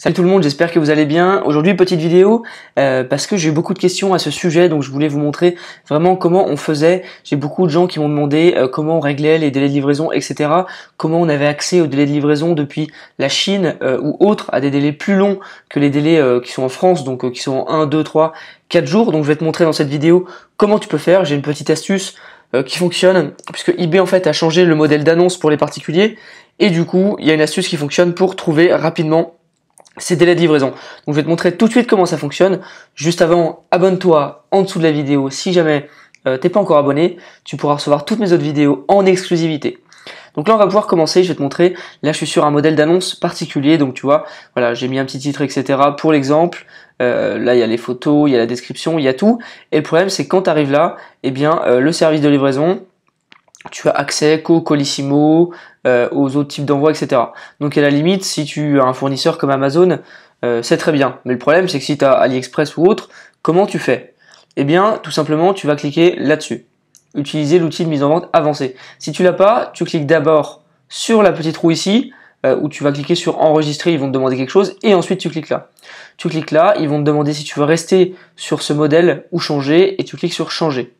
Salut tout le monde, j'espère que vous allez bien. Aujourd'hui, petite vidéo parce que j'ai eu beaucoup de questions à ce sujet, donc je voulais vous montrer vraiment comment on faisait. J'ai beaucoup de gens qui m'ont demandé comment on réglait les délais de livraison, etc. Comment on avait accès aux délais de livraison depuis la Chine ou autre à des délais plus longs que les délais qui sont en France, donc qui sont en 1, 2, 3, 4 jours. Donc je vais te montrer dans cette vidéo comment tu peux faire. J'ai une petite astuce qui fonctionne puisque eBay en fait a changé le modèle d'annonce pour les particuliers et du coup il y a une astuce qui fonctionne pour trouver rapidement ces délais de livraison. Donc je vais te montrer tout de suite comment ça fonctionne. Juste avant, abonne-toi en dessous de la vidéo si jamais t'es pas encore abonné. Tu pourras recevoir toutes mes autres vidéos en exclusivité. Donc là on va pouvoir commencer, je vais te montrer. Là je suis sur un modèle d'annonce particulier, donc tu vois, voilà, j'ai mis un petit titre, etc. pour l'exemple. Là il y a les photos, il y a la description, il y a tout. Et le problème c'est que quand tu arrives là, eh bien le service de livraison, tu as accès qu'au Colissimo, aux autres types d'envois, etc. Donc à la limite, si tu as un fournisseur comme Amazon, c'est très bien. Mais le problème, c'est que si tu as AliExpress ou autre, comment tu fais? Eh bien, tout simplement, tu vas cliquer là-dessus. Utiliser l'outil de mise en vente avancé. Si tu l'as pas, tu cliques d'abord sur la petite roue ici, où tu vas cliquer sur enregistrer, ils vont te demander quelque chose, et ensuite tu cliques là. Tu cliques là, ils vont te demander si tu veux rester sur ce modèle ou changer, et tu cliques sur changer.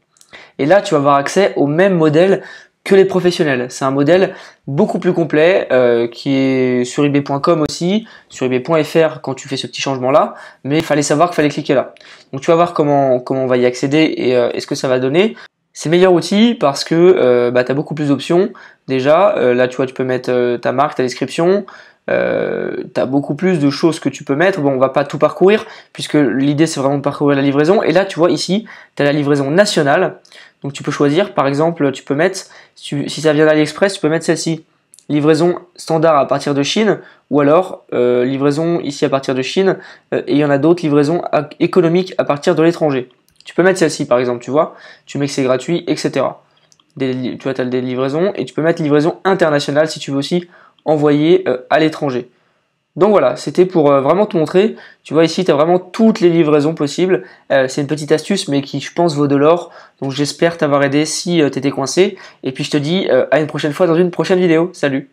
Et là, tu vas avoir accès au même modèle que les professionnels. C'est un modèle beaucoup plus complet qui est sur ebay.com aussi, sur ebay.fr quand tu fais ce petit changement-là, mais il fallait savoir qu'il fallait cliquer là. Donc tu vas voir comment on va y accéder et ce que ça va donner. C'est le meilleur outil parce que tu as beaucoup plus d'options. Déjà, là tu vois, tu peux mettre ta marque, ta description. Tu as beaucoup plus de choses que tu peux mettre. Bon, on va pas tout parcourir puisque l'idée c'est vraiment de parcourir la livraison. Et là, tu vois ici, tu as la livraison nationale. Donc tu peux choisir, par exemple, tu peux mettre, si ça vient d'AliExpress, tu peux mettre celle-ci. Livraison standard à partir de Chine ou alors livraison ici à partir de Chine et il y en a d'autres, livraison économique à partir de l'étranger. Tu peux mettre celle-ci par exemple, tu vois, tu mets que c'est gratuit, etc. Tu vois, tu as des livraisons et tu peux mettre livraison internationale si tu veux aussi envoyer à l'étranger. Donc voilà, c'était pour vraiment te montrer. Tu vois ici, tu as vraiment toutes les livraisons possibles. C'est une petite astuce, mais qui, je pense, vaut de l'or. Donc j'espère t'avoir aidé si tu étais coincé. Et puis je te dis à une prochaine fois dans une prochaine vidéo. Salut!